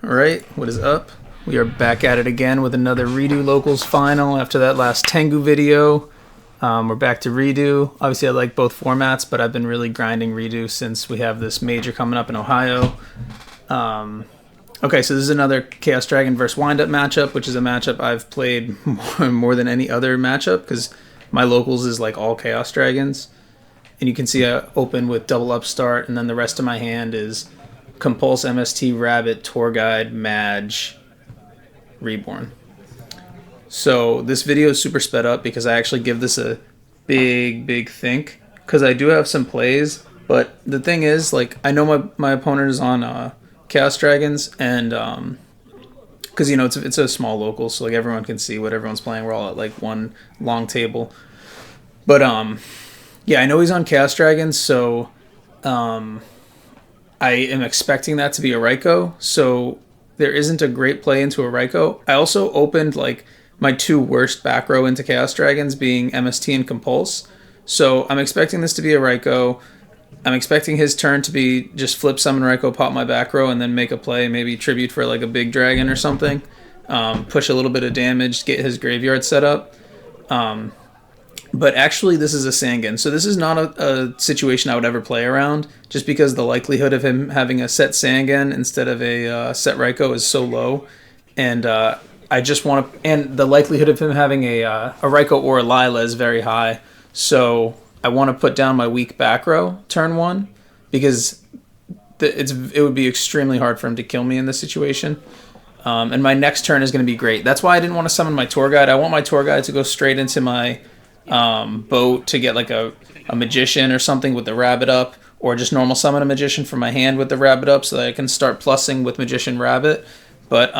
Alright, what is up? We are back at it again with another REDU Locals final after that last Tengu video. We're back to REDU. Obviously I like both formats, but I've been really grinding REDU since we have this major coming up in Ohio. Okay, so this is another Chaos Dragon versus Windup matchup, which is a matchup I've played more than any other matchup because my locals is like all Chaos Dragons. And you can see I open with double upstart, and then the rest of my hand is Compulse, MST, Rabbit, Tour Guide, Mage, Reborn. So this video is super sped up because I actually give this a big think because I do have some plays, but the thing is, like, I know my opponent is on Chaos Dragons, and because you know it's a small local, so like everyone can see what everyone's playing. We're all at like one long table, but yeah, I know he's on Chaos Dragons, so I am expecting that to be a Raikou, so there isn't a great play into a Raikou. I also opened like my two worst back row into Chaos Dragons being MST and Compulse, so I'm expecting this to be a Raikou. I'm expecting his turn to be just flip summon Raikou, pop my back row, and then make a play, maybe tribute for like a big dragon or something. Push a little bit of damage, get his graveyard set up. But actually, this is a Sangan, so this is not a situation I would ever play around, just because the likelihood of him having a set Sangan instead of a set Raikou is so low, and I just want to, and the likelihood of him having a Raikou or a Lila is very high, so I want to put down my weak back row turn one, because it would be extremely hard for him to kill me in this situation. And my next turn is going to be great. That's why I didn't want to summon my Tour Guide. I want my Tour Guide to go straight into my boat to get like a magician or something with the rabbit up, or just normal summon a magician from my hand with the rabbit up so that I can start plussing with magician rabbit. But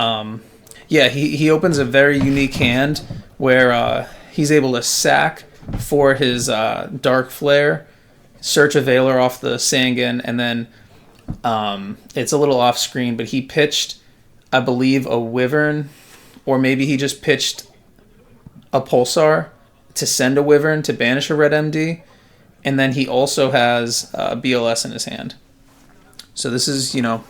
yeah, he opens a very unique hand where he's able to sack for his Dark Flare, search a Veiler off the Sangan, and then it's a little off screen, but he pitched, I believe, a Wyvern, or maybe he just pitched a Pulsar to send a Wyvern to banish a red MD, and then he also has BLS in his hand. So this is, you know,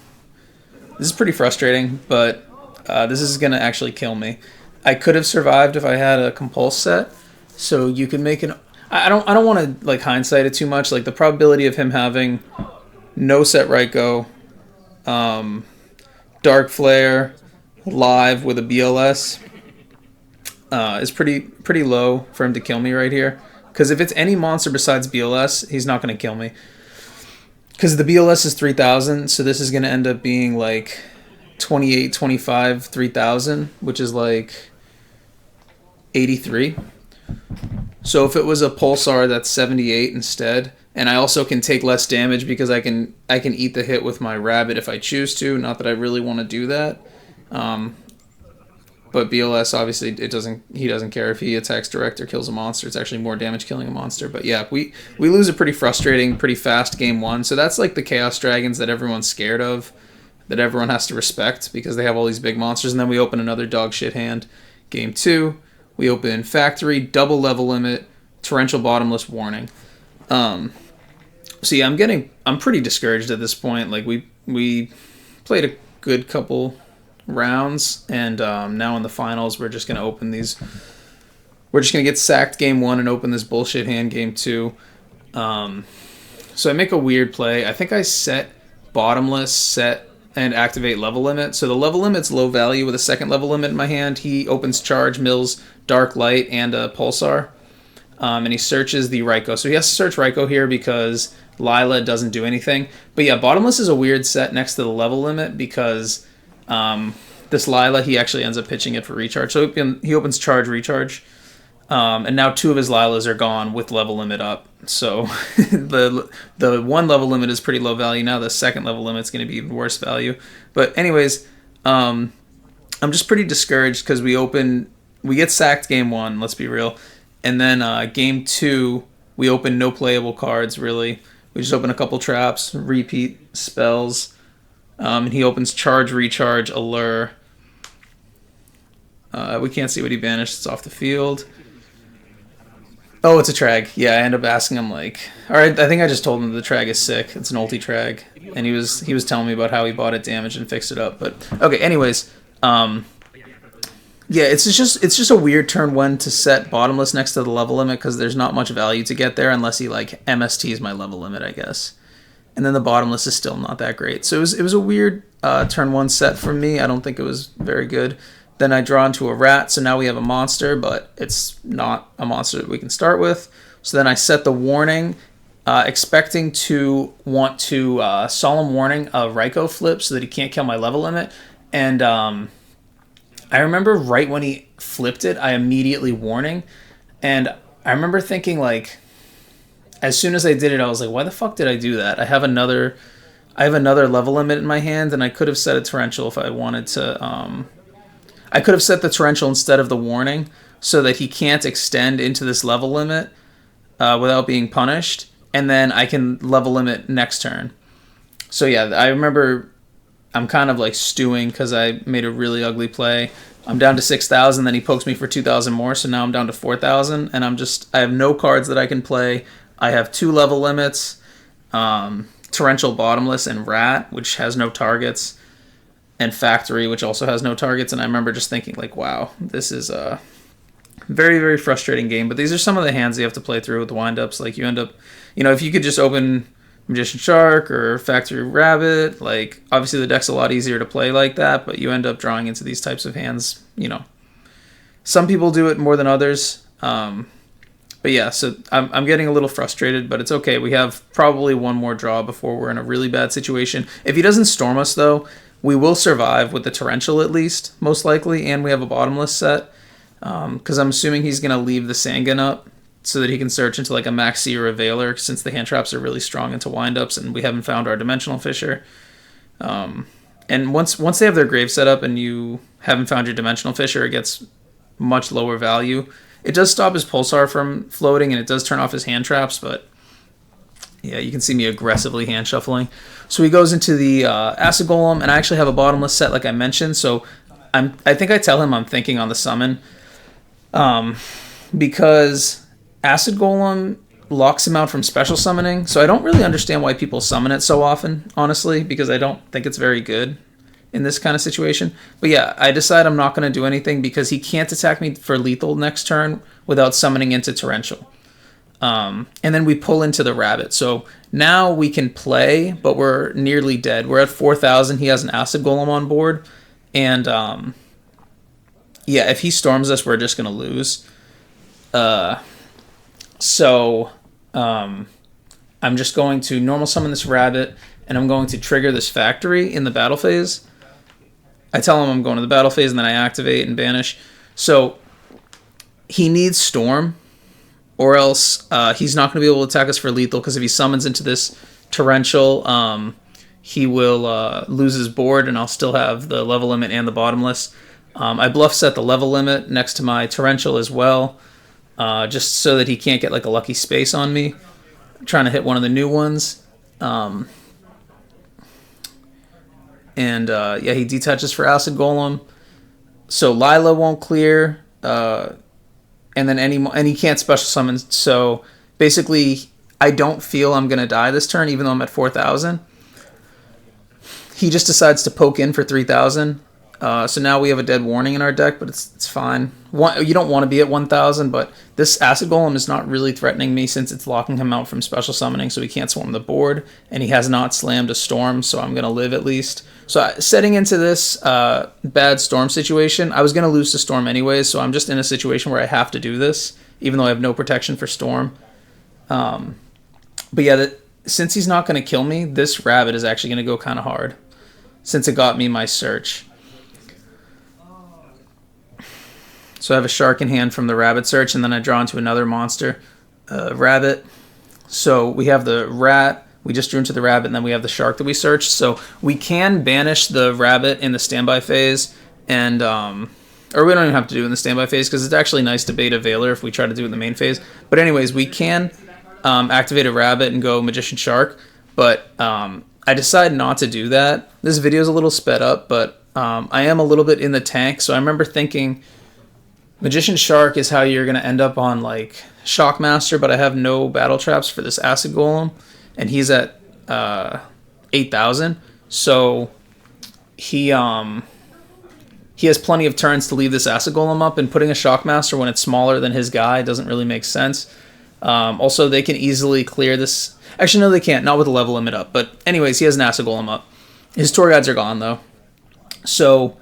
this is pretty frustrating, but this is going to actually kill me. I could have survived if I had a Compulse set, so you can make an... I don't want to like hindsight it too much. Like the probability of him having no set Raikou, Dark Flare, live with a BLS, is pretty low for him to kill me right here. Because if it's any monster besides BLS, he's not going to kill me. Because the BLS is 3,000, so this is going to end up being like 28, 25, 3,000, which is like 83. So if it was a Pulsar, that's 78 instead. And I also can take less damage because I can eat the hit with my Rabbit if I choose to. Not that I really want to do that. But BLS, obviously, he doesn't care if he attacks direct or kills a monster. It's actually more damage killing a monster. But yeah, we lose a pretty frustrating, pretty fast game one. So that's like the Chaos Dragons that everyone's scared of, that everyone has to respect because they have all these big monsters. And then we open another dog shit hand. Game two, we open Factory, double level limit, Torrential Bottomless, Warning. So yeah, I'm pretty discouraged at this point. Like we played a good couple rounds, and now in the finals we're just gonna open these. We're just gonna get sacked game one and open this bullshit hand game two. So I make a weird play. I think I set Bottomless, set and activate level limit. So the level limit's low value with a second level limit in my hand. He opens Charge, Mills, Dark Light, and a Pulsar. And he searches the Raikou. So he has to search Raikou here because Lila doesn't do anything. But yeah, Bottomless is a weird set next to the level limit because this Lila, he actually ends up pitching it for recharge. So he opens Charge, Recharge. And now two of his Lilas are gone with level limit up. So the one level limit is pretty low value. Now the second level limit is going to be even worse value. But anyways, I'm just pretty discouraged because we get sacked game one, let's be real. And then game two, we open no playable cards, really. We just open a couple traps, repeat spells. And he opens Charge, Recharge, Allure. We can't see what he banished. It's off the field. Oh, it's a trag. Yeah, I end up asking him like, all right, I think I just told him the trag is sick. It's an ulti trag, and he was telling me about how he bought it damaged and fixed it up. But okay, anyways, yeah, it's just a weird turn one to set bottomless next to the level limit because there's not much value to get there unless he like MSTs my level limit, I guess. And then the bottomless is still not that great. So it was a weird turn one set for me. I don't think it was very good. Then I draw into a rat, so now we have a monster, but it's not a monster that we can start with. So then I set the warning, expecting to want to solemn warning a Raikou flip so that he can't kill my level limit. And I remember right when he flipped it, I immediately warning. And I remember thinking like, as soon as I did it, I was like, why the fuck did I do that? I have another level limit in my hand, and I could have set a torrential if I wanted to. I could have set the torrential instead of the warning so that he can't extend into this level limit without being punished, and then I can level limit next turn. So yeah, I remember I'm kind of like stewing because I made a really ugly play. I'm down to 6,000, then he pokes me for 2,000 more, so now I'm down to 4,000, and I have no cards that I can play. I have 2 level limits, torrential bottomless and rat, which has no targets, and factory, which also has no targets. And I remember just thinking like, wow, this is a very, very frustrating game. But these are some of the hands you have to play through with the windups. Like you end up, if you could just open Magician Shark or Factory Rabbit, like obviously the deck's a lot easier to play like that, but you end up drawing into these types of hands. Some people do it more than others. But yeah, so I'm getting a little frustrated, but it's okay. We have probably one more draw before we're in a really bad situation. If he doesn't storm us, though, we will survive with the torrential at least, most likely, and we have a bottomless set. Because I'm assuming he's going to leave the Sangan up so that he can search into like a Maxi or a Veiler, since the hand traps are really strong into windups, and we haven't found our Dimensional Fisher. And once they have their grave set up and you haven't found your Dimensional Fisher, it gets much lower value. It does stop his Pulsar from floating, and it does turn off his hand traps, but yeah, you can see me aggressively hand shuffling. So he goes into the Acid Golem, and I actually have a bottomless set like I mentioned, so I think I tell him I'm thinking on the summon, because Acid Golem locks him out from special summoning, so I don't really understand why people summon it so often, honestly, because I don't think it's very good in this kind of situation. But yeah, I decide I'm not going to do anything because he can't attack me for lethal next turn without summoning into Torrential. And then we pull into the Rabbit. So now we can play, but we're nearly dead. We're at 4,000. He has an Acid Golem on board. And yeah, if he storms us, we're just going to lose. So I'm just going to normal summon this Rabbit, and I'm going to trigger this Factory in the battle phase. I tell him I'm going to the battle phase, and then I activate and banish. So he needs Storm, or else he's not going to be able to attack us for lethal, because if he summons into this Torrential, he will lose his board, and I'll still have the level limit and the bottomless. I bluff set the level limit next to my Torrential as well, just so that he can't get like a lucky space on me. I'm trying to hit one of the new ones. Yeah, he detaches for Acid Golem. So Lila won't clear. And he can't special summon. So basically, I don't feel I'm going to die this turn, even though I'm at 4,000. He just decides to poke in for 3,000. So now we have a dead warning in our deck, but it's fine. You don't want to be at 1,000, but this Acid Golem is not really threatening me since it's locking him out from special summoning, so he can't swarm the board, and he has not slammed a Storm, so I'm going to live at least. So setting into this bad Storm situation, I was going to lose to Storm anyways, so I'm just in a situation where I have to do this, even though I have no protection for Storm. But yeah, since he's not going to kill me, this Rabbit is actually going to go kind of hard, since it got me my search. So I have a Shark in hand from the Rabbit search, and then I draw into another monster, Rabbit. So we have the Rat, we just drew into the Rabbit, and then we have the Shark that we searched. So we can banish the Rabbit in the standby phase, and or we don't even have to do it in the standby phase, because it's actually nice to beta Veiler if we try to do it in the main phase. But anyways, we can activate a Rabbit and go Magician Shark, but I decide not to do that. This video is a little sped up, but I am a little bit in the tank, so I remember thinking, Magician Shark is how you're going to end up on like Shockmaster, but I have no battle traps for this Acid Golem, and he's at 8,000. So he has plenty of turns to leave this Acid Golem up, and putting a Shockmaster when it's smaller than his guy doesn't really make sense. Also, they can easily clear this. Actually, no, they can't. Not with the level limit up. But anyways, he has an Acid Golem up. His Tour Guides are gone, though. So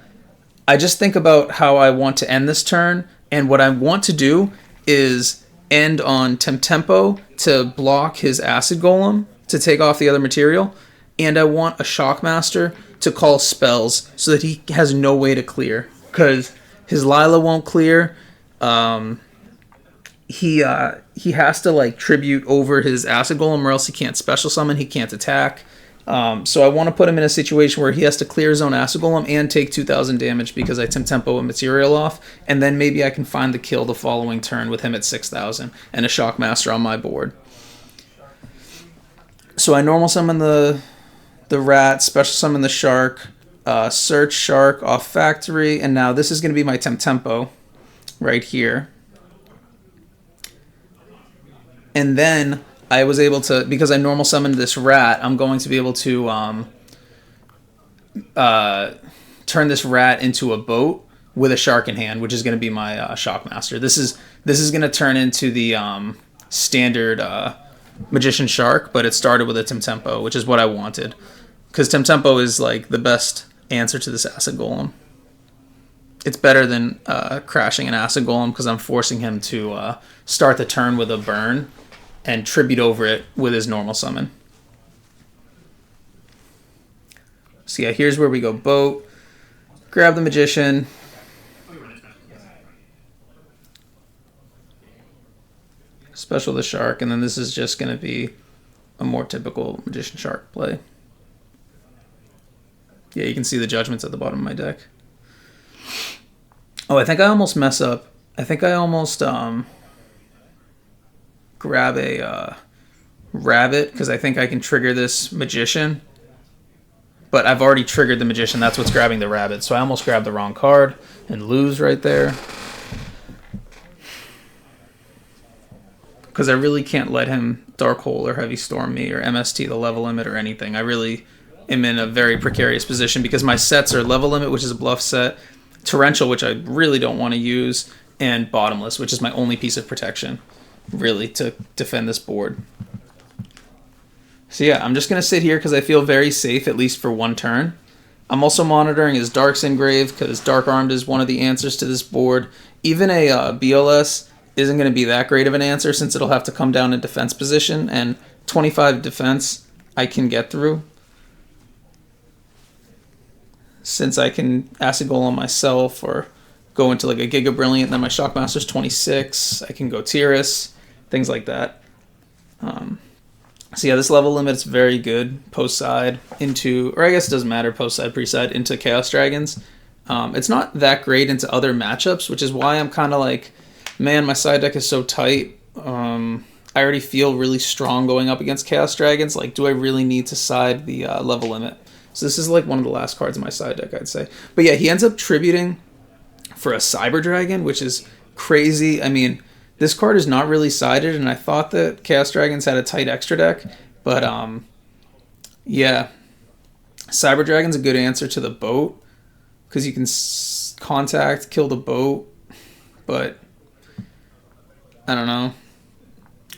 I just think about how I want to end this turn, and what I want to do is end on Tempo to block his Acid Golem to take off the other material, and I want a Shockmaster to call spells so that he has no way to clear, because his Lila won't clear. He has to like tribute over his Acid Golem, or else he can't special summon, he can't attack. So I want to put him in a situation where he has to clear his own Acid Golem and take 2,000 damage because I Tempo a material off, and then maybe I can find the kill the following turn with him at 6,000 and a Shockmaster on my board. So I normal summon the rat, special summon the shark, search shark off factory, and now this is going to be my Tempo right here. And then I was able to, because I normal summoned this rat, I'm going to be able to turn this rat into a boat with a shark in hand, which is going to be my Shockmaster. This is going to turn into the standard Magician Shark, but it started with a Tempo, which is what I wanted, because Tempo is like the best answer to this Acid Golem. It's better than crashing an Acid Golem, because I'm forcing him to start the turn with a burn and tribute over it with his normal summon. So yeah, here's where we go boat, grab the Magician, special the Shark, and then this is just going to be a more typical Magician Shark play. Yeah, you can see the judgments at the bottom of my deck. Oh, I think I almost mess up. I think I almost grab a rabbit, because I think I can trigger this Magician. But I've already triggered the Magician. That's what's grabbing the rabbit. So I almost grabbed the wrong card and lose right there. Because I really can't let him Dark Hole or Heavy Storm me or MST the level limit or anything. I really am in a very precarious position because my sets are level limit, which is a bluff set, Torrential, which I really don't want to use, and Bottomless, which is my only piece of protection, really, to defend this board. So yeah, I'm just going to sit here because I feel very safe, at least for one turn. I'm also monitoring his Dark's Engrave, because Dark Armed is one of the answers to this board. Even a BLS isn't going to be that great of an answer, since it'll have to come down in defense position, and 25 defense I can get through, since I can Acid Golem myself or go into like a Giga Brilliant, and then my Shockmaster's 26. I can go Tyrus, things like that. So yeah, this level limit is very good. Post side into, or I guess it doesn't matter, post side, pre side into Chaos Dragons. It's not that great into other matchups, which is why I'm kind of like, man, my side deck is so tight. I already feel really strong going up against Chaos Dragons. Like, do I really need to side the level limit? So this is like one of the last cards in my side deck, I'd say. But yeah, he ends up tributing for a Cyber Dragon, which is crazy. I mean, this card is not really sided, and I thought that Chaos Dragons had a tight extra deck. But yeah, Cyber Dragon's a good answer to the boat, because you can contact, kill the boat. But I don't know.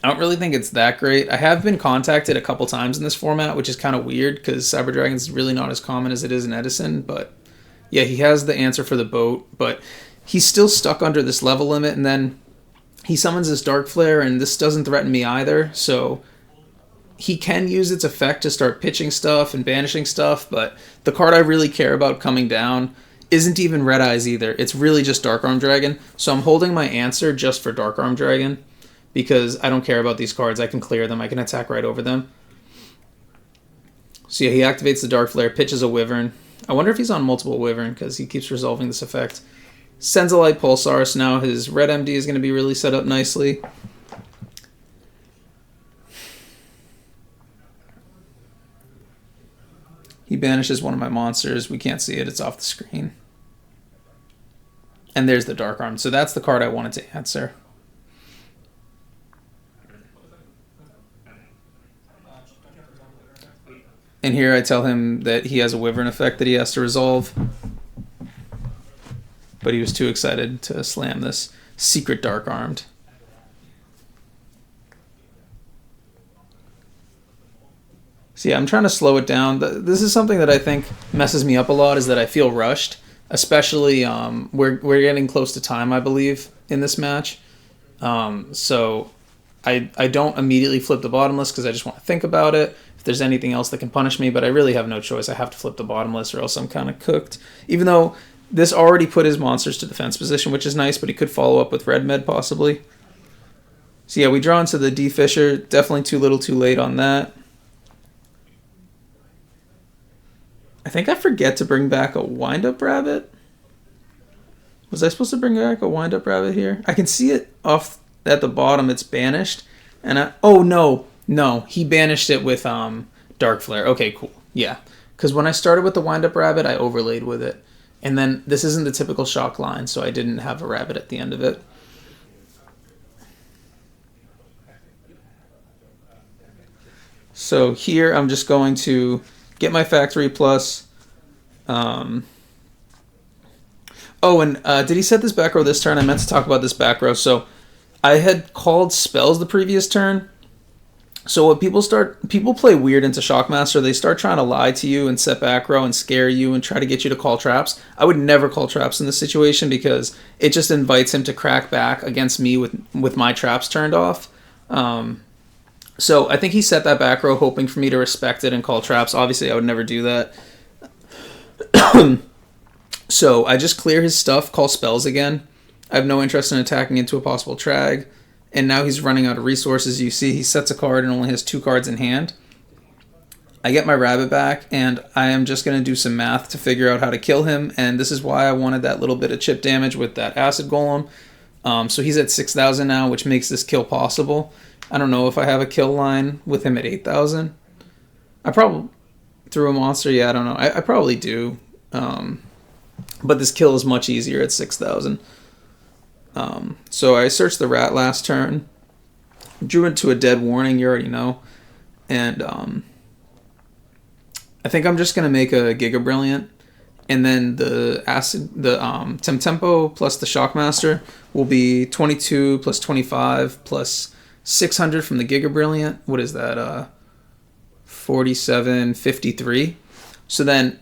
I don't really think it's that great. I have been contacted a couple times in this format, which is kind of weird because Cyber Dragon is really not as common as it is in Edison. But yeah, he has the answer for the boat, but he's still stuck under this level limit, and then he summons this Dark Flare, and this doesn't threaten me either, so he can use its effect to start pitching stuff and banishing stuff, but the card I really care about coming down isn't even Red Eyes either. It's really just Dark Arm Dragon, so I'm holding my answer just for Dark Arm Dragon, because I don't care about these cards. I can clear them. I can attack right over them. So yeah, he activates the Dark Flare, pitches a Wyvern. I wonder if he's on multiple Wyvern, because he keeps resolving this effect. Sends a Light Pulsar, so now his Red MD is going to be really set up nicely. He banishes one of my monsters. We can't see it. It's off the screen. And there's the Dark Arm. So that's the card I wanted to answer. And here I tell him that he has a Wyvern effect that he has to resolve. But he was too excited to slam this secret Dark Armed. So yeah, I'm trying to slow it down. This is something that I think messes me up a lot, is that I feel rushed. Especially, we're getting close to time, I believe, in this match. So I don't immediately flip the bottomless because I just want to think about it. If there's anything else that can punish me, but I really have no choice. I have to flip the bottomless or else I'm kind of cooked. Even though this already put his monsters to defense position, which is nice, but he could follow up with Red Med possibly. So yeah, we draw into the D Fisher. Definitely too little too late on that. I think I forget to bring back a wind-up rabbit. Was I supposed to bring back a wind-up rabbit here? I can see it off at the bottom. It's banished. And oh, no, he banished it with Dark Flare. Okay, cool. Yeah, because when I started with the wind-up rabbit, I overlaid with it. And then this isn't the typical shock line, so I didn't have a rabbit at the end of it. So here I'm just going to get my factory plus. Oh, and did he set this back row this turn? I meant to talk about this back row. So I had called spells the previous turn. So what people play weird into Shockmaster. They start trying to lie to you and set back row and scare you and try to get you to call traps. I would never call traps in this situation because it just invites him to crack back against me with my traps turned off. So I think he set that back row hoping for me to respect it and call traps. Obviously, I would never do that. So I just clear his stuff, call spells again. I have no interest in attacking into a possible trag. And now he's running out of resources. You see he sets a card and only has 2 cards in hand. I get my rabbit back, and I am just going to do some math to figure out how to kill him. And this is why I wanted that little bit of chip damage with that Acid Golem. So he's at 6,000 now, which makes this kill possible. I don't know if I have a kill line with him at 8,000. I probably threw a monster. Yeah, I don't know. I probably do. But this kill is much easier at 6,000. So I searched the rat last turn. Drew into a dead warning, you already know. And I think I'm just going to make a Giga Brilliant. And then the Temtempo plus the Shockmaster will be 22 plus 25 plus 600 from the Giga Brilliant. What is that? 4753. So then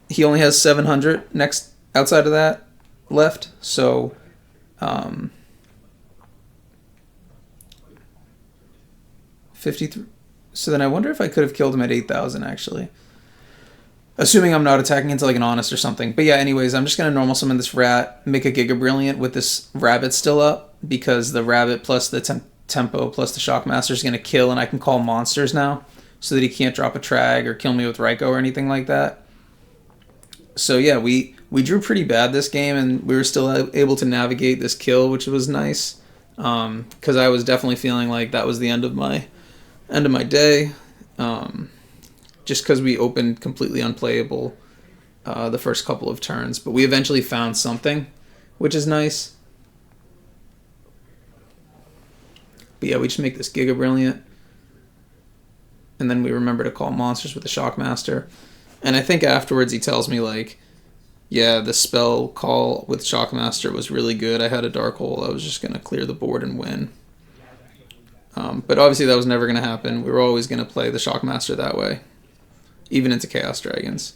he only has 700 next outside of that left. So 53. So then I wonder if I could have killed him at 8,000 actually. Assuming I'm not attacking into like an Honest or something. But yeah, anyways, I'm just going to normal summon this rat, make a Giga Brilliant with this rabbit still up, because the rabbit plus the Tempo plus the Shockmaster is going to kill, and I can call monsters now so that he can't drop a Trag or kill me with Raikou or anything like that. So yeah, we drew pretty bad this game, and we were still able to navigate this kill, which was nice. Because I was definitely feeling like that was the end of my day. Just because we opened completely unplayable the first couple of turns. But we eventually found something, which is nice. But yeah, we just make this Giga Brilliant. And then we remember to call monsters with the Shockmaster. And I think afterwards he tells me, like, yeah, the spell call with Shockmaster was really good. I had a Dark Hole. I was just going to clear the board and win. But obviously that was never going to happen. We were always going to play the Shockmaster that way, even into Chaos Dragons.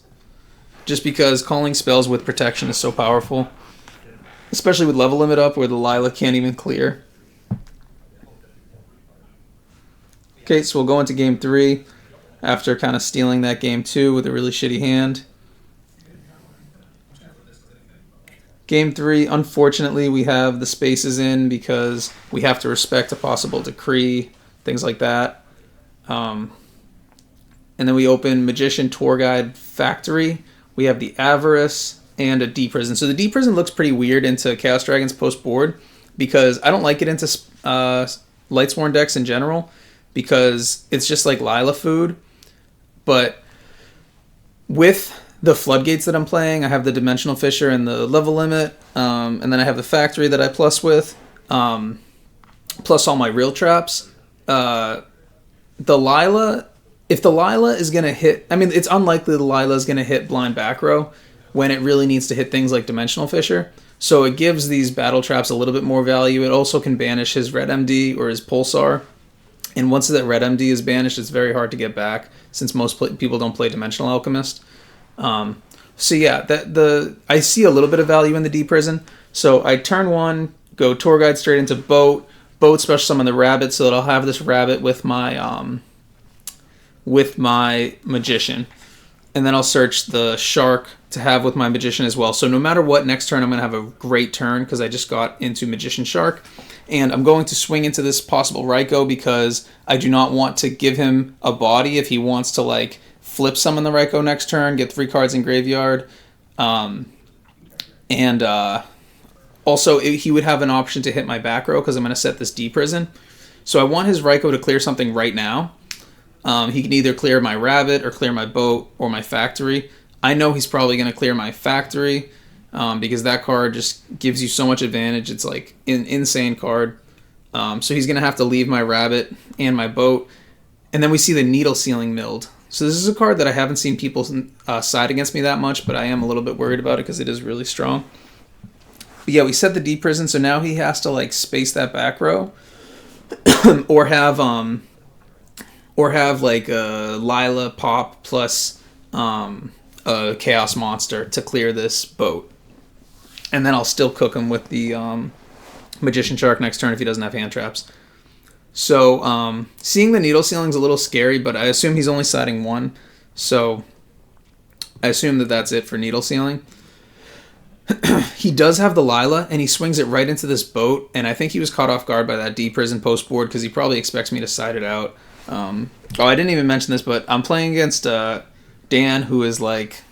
Just because calling spells with protection is so powerful, especially with level limit up where the Lila can't even clear. Okay, so we'll go into game 3 after kind of stealing that game 2 with a really shitty hand. Game 3, unfortunately, we have the spaces in because we have to respect a possible decree, things like that. And then we open Magician, Tour Guide, Factory. We have the Avarice and a D Prison. So the D Prison looks pretty weird into Chaos Dragons post board because I don't like it into Lightsworn decks in general because it's just like Lila food. But with the floodgates that I'm playing. I have the Dimensional Fissure and the level limit, and then I have the factory that I plus with, plus all my real traps. The Lila, if the Lila is going to hit, I mean, it's unlikely the Lila is going to hit blind back row when it really needs to hit things like Dimensional Fissure. So it gives these battle traps a little bit more value. It also can banish his Red MD or his Pulsar. And once that Red MD is banished, it's very hard to get back since most people don't play Dimensional Alchemist. So yeah, I see a little bit of value in the D Prison. So I turn 1, go Tour Guide straight into Boat special summon the Rabbit, so that I'll have this Rabbit with my Magician. And then I'll search the Shark to have with my Magician as well. So no matter what, next turn I'm going to have a great turn because I just got into Magician Shark. And I'm going to swing into this possible Raikou because I do not want to give him a body if he wants to like flip summon the Raikou next turn, get 3 cards in graveyard. Also, he would have an option to hit my back row because I'm going to set this D Prison. So I want his Raikou to clear something right now. He can either clear my Rabbit or clear my Boat or my Factory. I know he's probably going to clear my Factory because that card just gives you so much advantage. It's like an insane card. So he's going to have to leave my Rabbit and my Boat. And then we see the Needle Sealing Milled. So this is a card that I haven't seen people side against me that much, but I am a little bit worried about it because it is really strong. But yeah, we set the D Prison, so now he has to like space that back row, or have like a Lila pop plus a Chaos Monster to clear this Boat, and then I'll still cook him with the Magician Shark next turn if he doesn't have hand traps. So seeing the Needle Sealing is a little scary, but I assume he's only siding 1, so I assume that that's it for Needle Sealing. He does have the Lila, and he swings it right into this Boat, and I think he was caught off guard by that D Prison post board because he probably expects me to side it out. I didn't even mention this, but I'm playing against Dan, who is like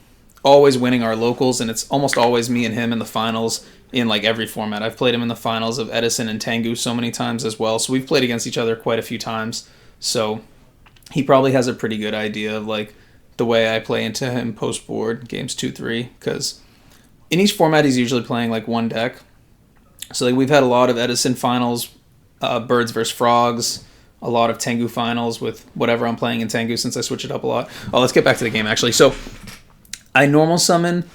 always winning our locals, and it's almost always me and him in the finals in like every format. I've played him in the finals of Edison and Tengu so many times as well, so we've played against each other quite a few times. So he probably has a pretty good idea of like the way I play into him post board games 2-3, because in each format he's usually playing like one deck. So like we've had a lot of Edison finals, Birds versus Frogs, a lot of Tengu finals with whatever I'm playing in Tengu since I switch it up a lot. Oh, let's get back to the game actually. So I normal summon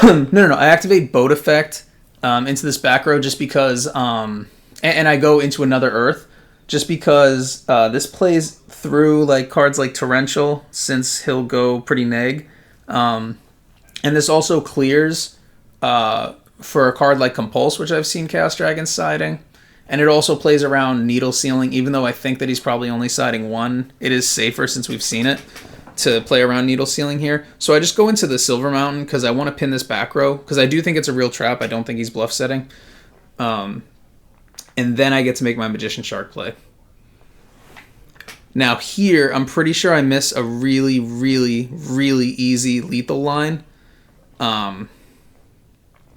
no, I activate Boat Effect into this back row just because and I go into another Earth just because this plays through like cards like Torrential since he'll go pretty neg. And this also clears for a card like Compulse, which I've seen Chaos Dragon siding. And it also plays around Needle Sealing, even though I think that he's probably only siding 1. It is safer since we've seen it to play around Needle Sealing here. So I just go into the Silver Mountain because I want to pin this back row because I do think it's a real trap. I don't think he's bluff setting. And then I get to make my Magician Shark play. Now here, I'm pretty sure I miss a really, really, really easy lethal line.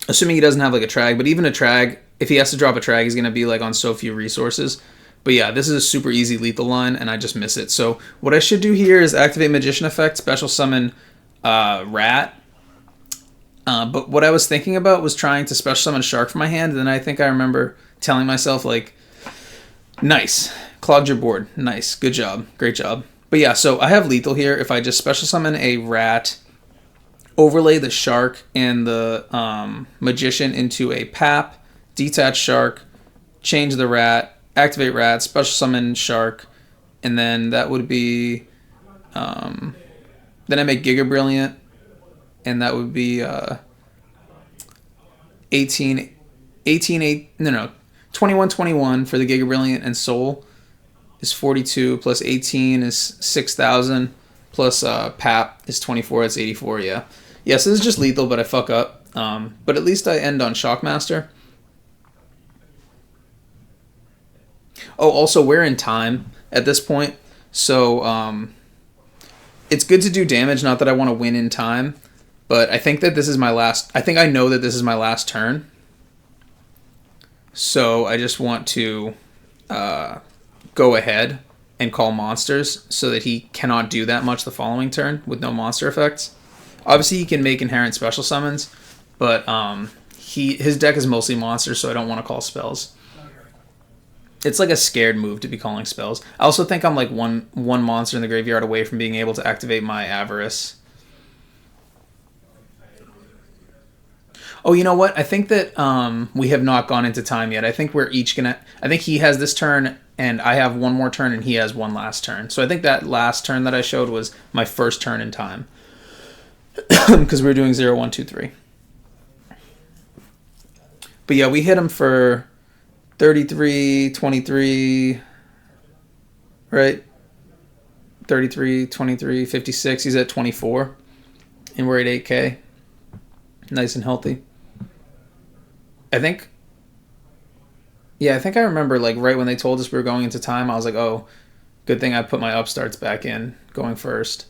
Assuming he doesn't have like a Trag, but even a Trag, if he has to drop a Trag, he's going to be like on so few resources. But yeah, this is a super easy lethal line, and I just miss it. So what I should do here is activate Magician Effect, special summon Rat. But what I was thinking about was trying to special summon Shark from my hand, and then I think I remember telling myself, like, nice, clogged your board, nice, good job, great job. But yeah, so I have lethal here. If I just special summon a Rat, overlay the Shark and the Magician into a Pap, detach Shark, change the Rat, activate Rat, special summon Shark, and then that would be, then I make Giga Brilliant, and that would be 21 for the Giga Brilliant, and Soul is 42, plus 18 is 6,000, plus Pap is 24, that's 84, yeah. Yeah, so this is just lethal, but I fuck up. But at least I end on Shockmaster. Oh, also, we're in time at this point, so it's good to do damage, not that I want to win in time, but I think that this is my last... I think I know that this is my last turn, so I just want to go ahead and call monsters so that he cannot do that much the following turn with no monster effects. Obviously, he can make inherent special summons, but his deck is mostly monsters, so I don't want to call spells. It's like a scared move to be calling spells. I also think I'm like one monster in the graveyard away from being able to activate my Avarice. Oh, you know what? I think that we have not gone into time yet. I think we're each gonna. I think he has this turn, and I have one more turn, and he has one last turn. So I think that last turn that I showed was my first turn in time, because we were doing 0, 1, 2, 3. But yeah, we hit him for 33, 23, right? 33, 23, 56. He's at 24, and we're at 8K. Nice and healthy. I think I remember like right when they told us we were going into time, I was like, oh, good thing I put my upstarts back in going first.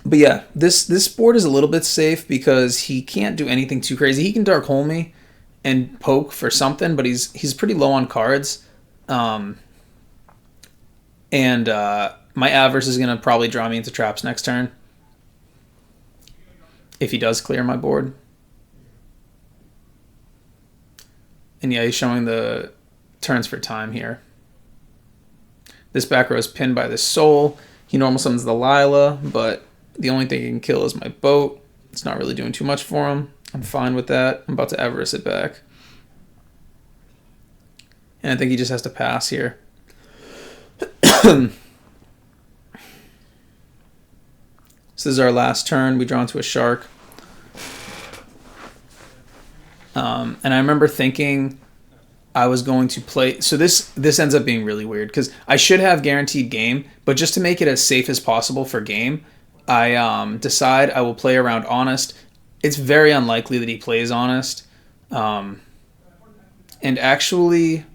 But yeah, this board is a little bit safe because he can't do anything too crazy. He can Dark Hole me and poke for something, but he's pretty low on cards. My Avarice is going to probably draw me into traps next turn, if he does clear my board. And yeah, he's showing the turns for time here. This back row is pinned by this Soul. He normal summons the Lila, but the only thing he can kill is my boat. It's not really doing too much for him. I'm fine with that. I'm about to Avarice it back. And I think he just has to pass here. So this is our last turn. We draw into a Shark. And I remember thinking I was going to play... So this ends up being really weird because I should have guaranteed game, but just to make it as safe as possible for game, I decide I will play around Honest. It's very unlikely that he plays Honest. And actually,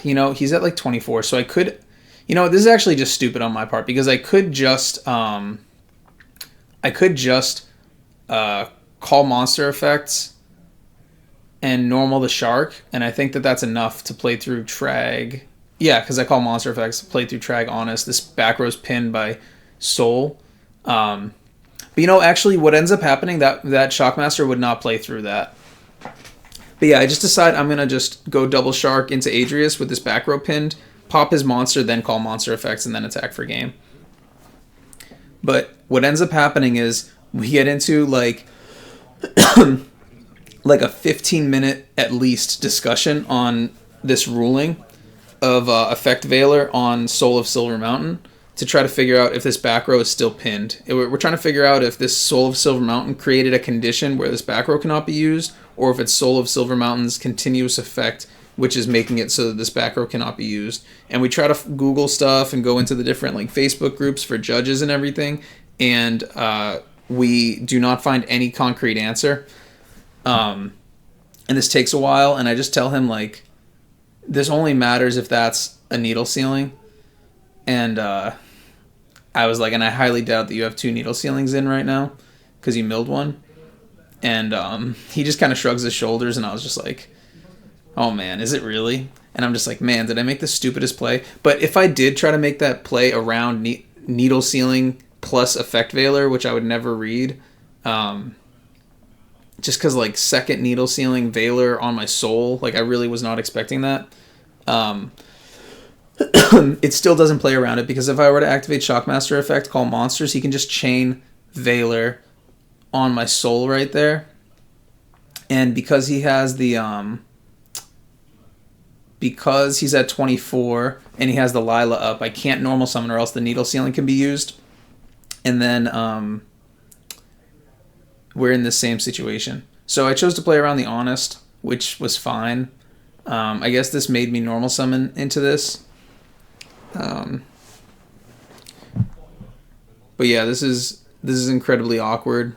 you know, he's at like 24, so I could... You know, this is actually just stupid on my part because I could just call monster effects and normal the Shark, and I think that that's enough to play through Trag. Yeah, because I call monster effects, play through Trag Honest. This back row's pinned by Soul. But you know, actually, what ends up happening, that Shockmaster would not play through that. But yeah, I just decide I'm going to just go double Shark into Adrius with this back row pinned, pop his monster, then call monster effects, and then attack for game. But what ends up happening is we get into like like a 15-minute at least discussion on this ruling of Effect Veiler on Soul of Silver Mountain to try to figure out if this back row is still pinned. We're trying to figure out if this Soul of Silver Mountain created a condition where this back row cannot be used, or if it's Soul of Silver Mountain's continuous effect, which is making it so that this back row cannot be used. And we try to Google stuff and go into the different like Facebook groups for judges and everything, and we do not find any concrete answer. And this takes a while, and I just tell him like, this only matters if that's a needle ceiling. And I was like, and I highly doubt that you have 2 needle ceilings in right now because you milled one. And he just kind of shrugs his shoulders, and I was just like, oh man, is it really? And I'm just like, man, did I make the stupidest play? But if I did try to make that play around needle ceiling plus Effect Veiler, which I would never read, just because like second needle ceiling Veiler on my Soul, like I really was not expecting that. It still doesn't play around it because if I were to activate Shockmaster effect, call monsters, he can just chain Veiler on my Soul right there. And because he has the because he's at 24 and he has the Lila up, I can't normal summon or else the needle ceiling can be used. And then we're in the same situation. So I chose to play around the Honest, which was fine. I guess this made me normal summon into this. But yeah, this is incredibly awkward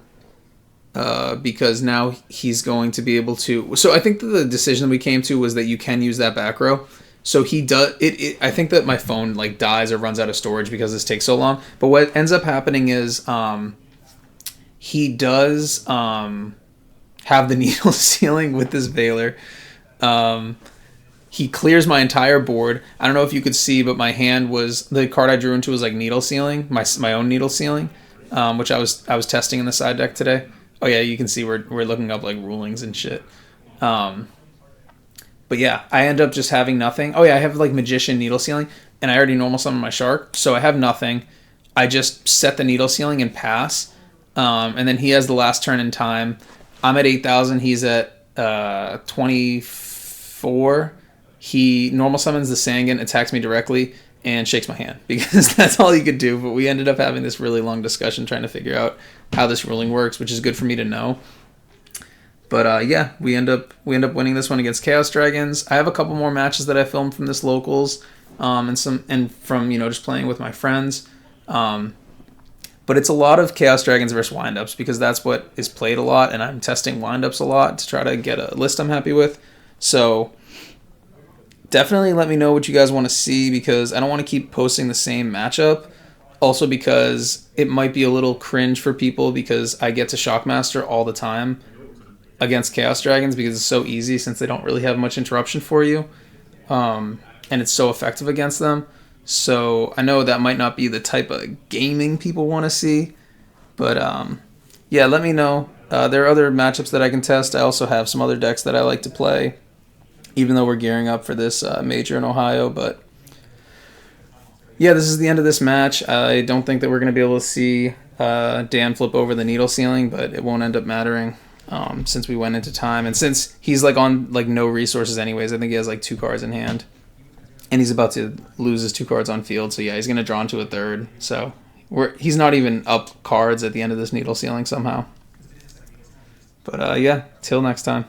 because now he's going to be able to. So I think that the decision we came to was that you can use that back row. So he does it. I think that my phone like dies or runs out of storage because this takes so long. But what ends up happening is he does have the needle ceiling with this Veiler. He clears my entire board. I don't know if you could see, but my hand was the card I drew into was like needle sealing, my own needle sealing, which I was testing in the side deck today. Oh yeah, you can see we're looking up like rulings and shit. But yeah, I end up just having nothing. Oh yeah, I have like magician needle sealing, and I already normal summon my shark, so I have nothing. I just set the needle sealing and pass, and then he has the last turn in time. I'm at 8,000. He's at 24. He normal summons the Sangan, attacks me directly, and shakes my hand because that's all he could do. But we ended up having this really long discussion trying to figure out how this ruling works, which is good for me to know. But yeah, we end up winning this one against Chaos Dragons. I have a couple more matches that I filmed from this locals, and from just playing with my friends. But it's a lot of Chaos Dragons versus windups because that's what is played a lot, and I'm testing windups a lot to try to get a list I'm happy with. So definitely let me know what you guys want to see because I don't want to keep posting the same matchup. Also because it might be a little cringe for people because I get to Shockmaster all the time against Chaos Dragons because it's so easy since they don't really have much interruption for you. And it's so effective against them. So I know that might not be the type of gaming people want to see. But yeah, let me know. There are other matchups that I can test. I also have some other decks that I like to play, even though we're gearing up for this major in Ohio. But yeah, this is the end of this match. I don't think that we're going to be able to see Dan flip over the needle ceiling, but it won't end up mattering since we went into time. And since he's like on like no resources anyways, I think he has like 2 cards in hand. And he's about to lose his 2 cards on field. So yeah, he's going to draw into a third. So he's not even up cards at the end of this needle ceiling somehow. But yeah, till next time.